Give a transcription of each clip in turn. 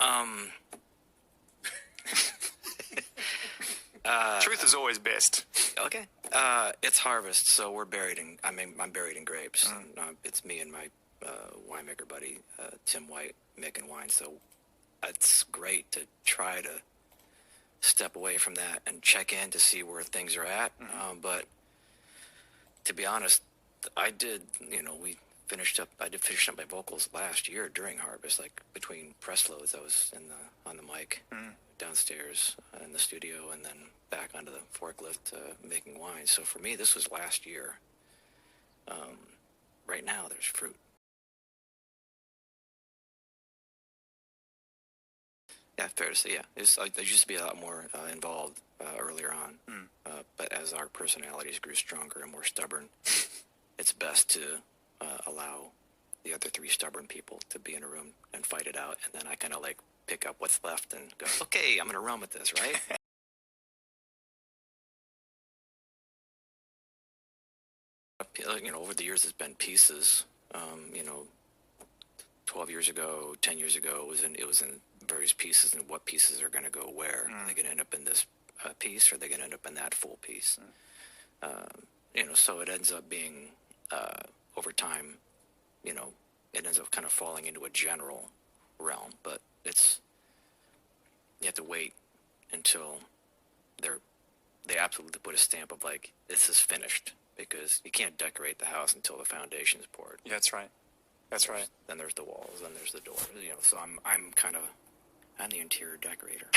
Um, Truth is always best. okay. It's harvest, so we're buried in. I'm buried in grapes. And, it's me and my winemaker buddy, Tim White, making wine. So it's great to try to step away from that and check in to see where things are at. But to be honest, I did. We finished up. I did finish up my vocals last year during harvest, like between press loads. I was on the mic downstairs in the studio, and then back onto the forklift making wine. So for me, this was last year. Right now, there's fruit. Yeah, fair to say. Yeah, there used to be a lot more involved earlier on, but as our personalities grew stronger and more stubborn, it's best to allow the other three stubborn people to be in a room and fight it out, and then I kind of like pick up what's left and go, okay, I'm gonna run with this, right? Over the years, it's been pieces. 12 years ago, 10 years ago, it was in various pieces, and what pieces are going to go where. Are they going to end up in this piece, or are they going to end up in that full piece? So it ends up being, over time, it ends up kind of falling into a general realm, but you have to wait until they absolutely put a stamp of like, this is finished, because you can't decorate the house until the foundation's poured. Yeah, that's right. That's right. Then there's the walls, then there's the door. So I'm the interior decorator.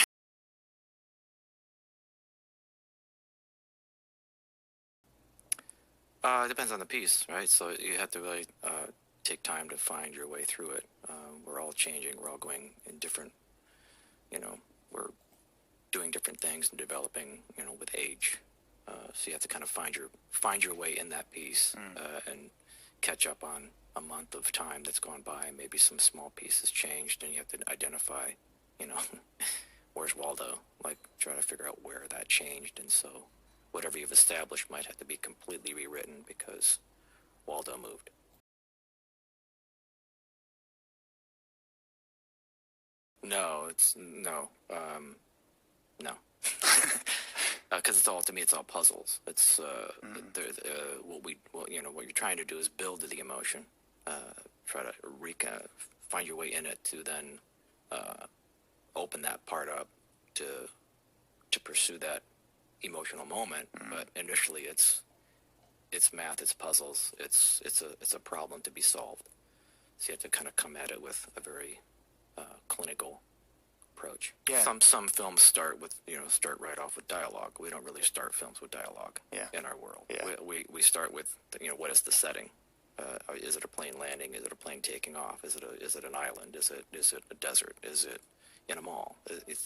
It depends on the piece, right? So you have to really take time to find your way through it. We're all changing. We're all going in different. We're doing different things and developing. With age. So you have to kind of find your way in that piece and catch up on a month of time that's gone by. Maybe some small pieces changed, and you have to identify, where's Waldo? Like, try to figure out where that changed. And so whatever you've established might have to be completely rewritten because Waldo moved. No. Because to me, it's all puzzles. It's what you're trying to do is build the emotion, try to find your way in it to then open that part up to pursue that emotional moment. But initially, it's math, it's puzzles, it's a problem to be solved. So you have to kind of come at it with a very clinical approach. Yeah. Some films start right off with dialogue. We don't really start films with dialogue in our world. Yeah. We start with what is the setting? Is it a plane landing? Is it a plane taking off? Is it an island? Is it a desert? Is it in a mall?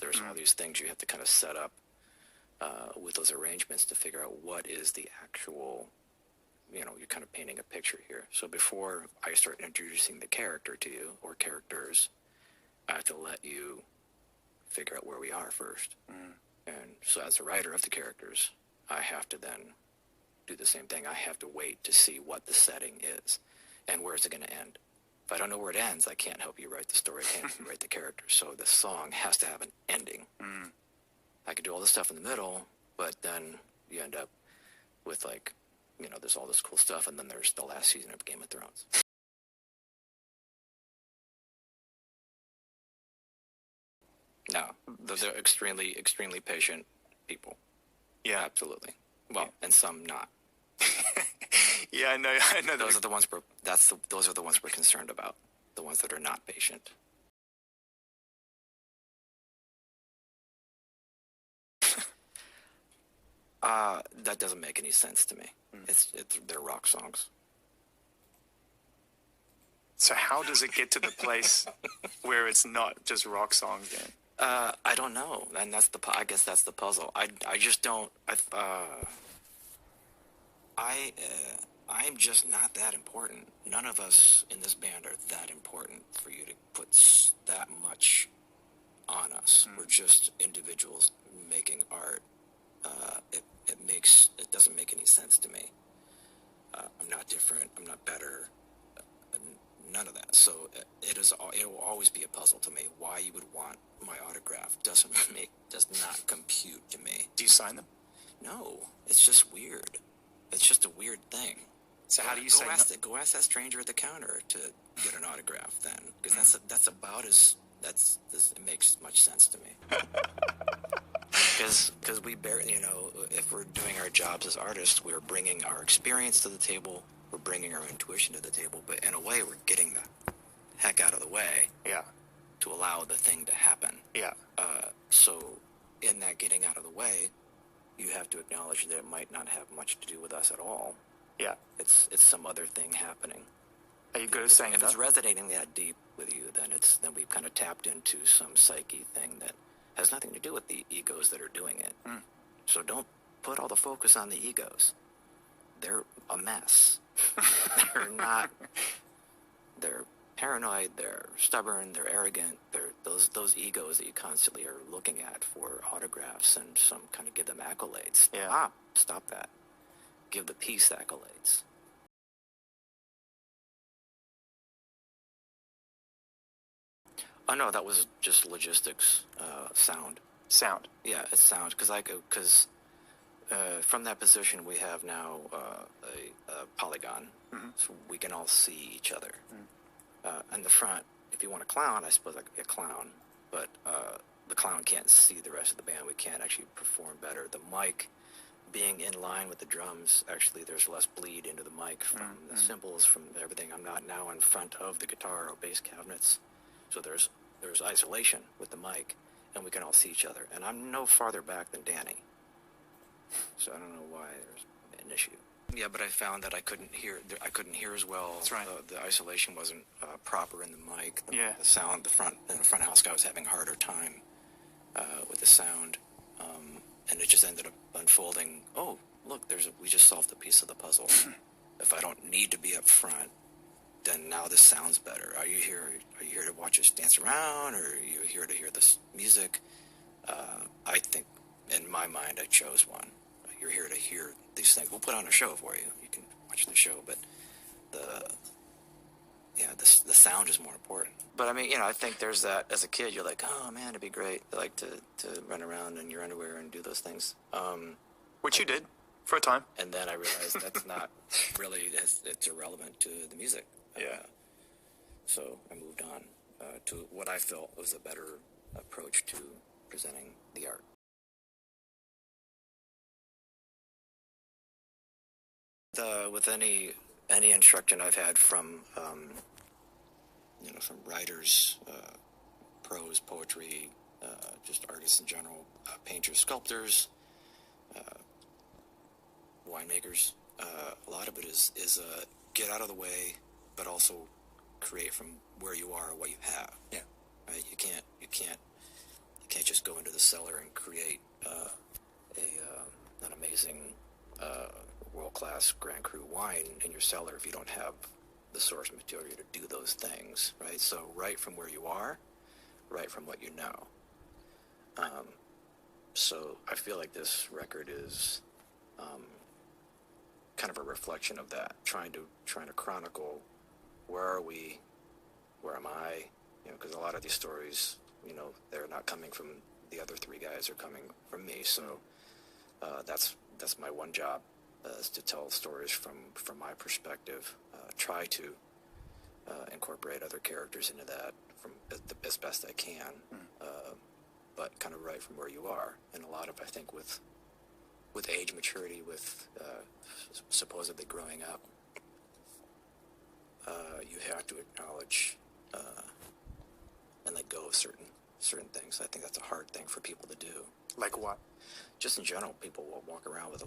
There's all these things you have to kind of set up with those arrangements to figure out what is the actual. You're kind of painting a picture here. So before I start introducing the character to you or characters, I have to let you figure out where we are first. And so as a writer of the characters, I have to then do the same thing. I have to wait to see what the setting is and where is it going to end. If I don't know where it ends, I can't help you write the story, I can't help you write the characters. So the song has to have an ending. I could do all this stuff in the middle, but then you end up with there's all this cool stuff, and then there's the last season of Game of Thrones. No, those are extremely, extremely patient people. Yeah, absolutely. Well, and some not. Yeah, I know. Those are the ones those are the ones we're concerned about. The ones that are not patient. That doesn't make any sense to me. They're rock songs. So how does it get to the place where it's not just rock songs then? I don't know, and I guess that's the puzzle. I just don't. I'm just not that important. None of us in this band are that important for you to put that much on us. We're just individuals making art. It doesn't make any sense to me. I'm not different. I'm not better. none of that. So it will always be a puzzle to me why you would want my autograph. Does not compute to me. Do you sign them? No, it's just weird. It's just a weird thing. So how do you say no? Go ask that stranger at the counter to get an autograph then, because that's about as it makes much sense to me. Because we barely, if we're doing our jobs as artists, we're bringing our experience to the table, we're bringing our intuition to the table, but in a way, we're getting the heck out of the way. Yeah. To allow the thing to happen. Yeah. So in that getting out of the way, you have to acknowledge that it might not have much to do with us at all. Yeah. It's some other thing happening. Are you good at saying if no? it's resonating that deep with you, then we've kind of tapped into some psyche thing that has nothing to do with the egos that are doing it. Mm. So don't put all the focus on the egos. They're a mess. They're paranoid, they're stubborn, they're arrogant. They're those egos that you constantly are looking at for autographs and some kind of give them accolades. Yeah. Stop that. Give the piece accolades. Oh no, that was just logistics. Sound. Sound. Yeah, it's sound because from that position we have now a polygon, so we can all see each other. In the front, if you want a clown, I suppose I could be a clown, but the clown can't see the rest of the band. We can't actually perform better. The mic being in line with the drums, actually there's less bleed into the mic from the cymbals, from everything. I'm not now in front of the guitar or bass cabinets, so there's isolation with the mic, and we can all see each other. And I'm no farther back than Danny, so I don't know why there's an issue. Yeah, but I found that I couldn't hear as well. That's right. The isolation wasn't proper in the mic. The sound, the front house guy was having a harder time with the sound, and it just ended up unfolding. Oh, look, we just solved a piece of the puzzle. If I don't need to be up front, then now this sounds better. Are you here to watch us dance around, or are you here to hear this music? I think, in my mind, I chose one. You're here to hear these things. We'll put on a show for you. You can watch the show, but the sound is more important. But I mean, I think there's that. As a kid, you're like, oh man, it'd be great. I like to run around in your underwear and do those things. Which you did for a time. And then I realized that's not really. It's irrelevant to the music. Yeah. So I moved on to what I felt was a better approach to presenting the art. With any instruction I've had from from writers, prose, poetry, just artists in general, painters, sculptors, winemakers, a lot of it is get out of the way, but also create from where you are, what you have. Yeah. Right? You can't just go into the cellar and create an amazing world-class Grand Cru wine in your cellar if you don't have the source material to do those things, right? So write from where you are, write from what you know. So I feel like this record is kind of a reflection of that, trying to chronicle where are we, where am I, because a lot of these stories, they're not coming from the other three guys, they're coming from me. So that's my one job, is to tell stories from my perspective. Try to incorporate other characters into that as best I can, but kind of write from where you are. And a lot of, I think, with age maturity, with supposedly growing up, you have to acknowledge and let go of certain things. I think that's a hard thing for people to do. Like what? Just in general, people will walk around with a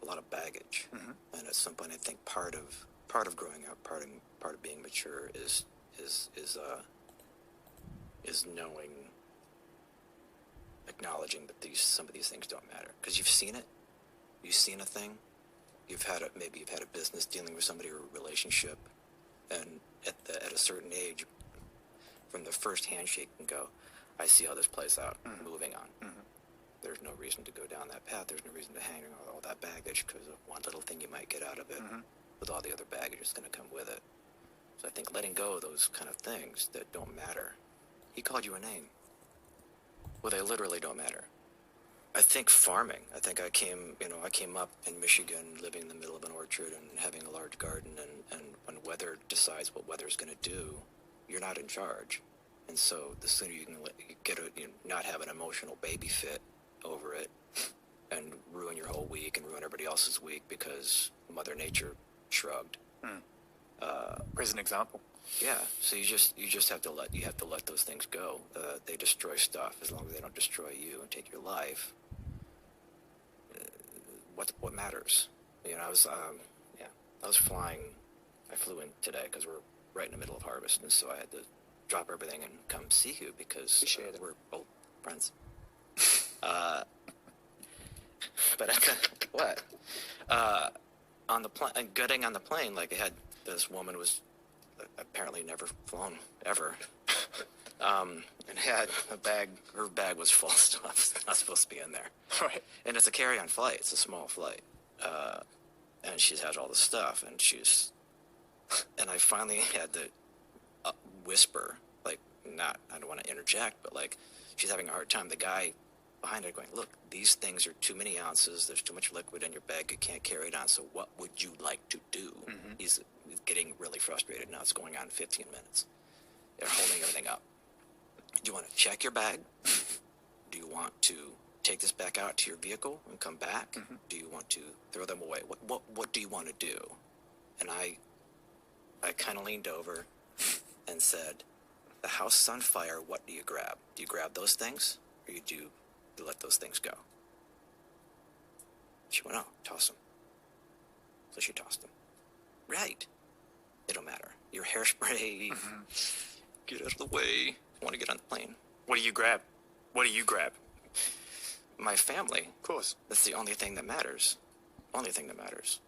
lot of baggage, and at some point, I think part of growing up, part of being mature is knowing, acknowledging that some of these things don't matter because you've seen it, you've seen a thing, maybe you've had a business dealing with somebody or a relationship, and at a certain age, from the first handshake, you can go, I see how this plays out. Moving on. There's no reason to go down that path. There's no reason to hang on all that baggage because of one little thing you might get out of it. With all the other baggage that's going to come with it. So I think letting go of those kind of things that don't matter. He called you a name. Well, they literally don't matter. I think farming. I think I came up in Michigan, living in the middle of an orchard and having a large garden. And when weather decides what weather's going to do, you're not in charge. And so the sooner you can not have an emotional baby fit over it and ruin your whole week and ruin everybody else's week because Mother Nature shrugged. Present example. Yeah, so you just have to let those things go. They destroy stuff. As long as they don't destroy you and take your life, what matters? I was flying. I flew in today because we're right in the middle of harvest, and so I had to drop everything and come see you because we're old friends. But what? On the plane, getting on the plane, like this woman was apparently never flown ever, and had a bag. Her bag was full of stuff not supposed to be in there. Right. And it's a carry-on flight. It's a small flight, and she's had all this stuff, and and I finally had to whisper, like, I don't want to interject, but like, she's having a hard time. The guy behind her going, look, these things are too many ounces. There's too much liquid in your bag. You can't carry it on. So what would you like to do? Mm-hmm. He's getting really frustrated now. It's going on 15 minutes. They're holding everything up. Do you want to check your bag? Do you want to take this back out to your vehicle and come back? Mm-hmm. Do you want to throw them away? What do you want to do? And I kind of leaned over and said, the house is on fire. What do you grab? Do you grab those things, or do you let those things go? She went, oh, toss them. So she tossed them. Right. They don't matter. Your hairspray. Mm-hmm. Get out of the way. I want to get on the plane. What do you grab? My family. Of course. That's the only thing that matters. Only thing that matters.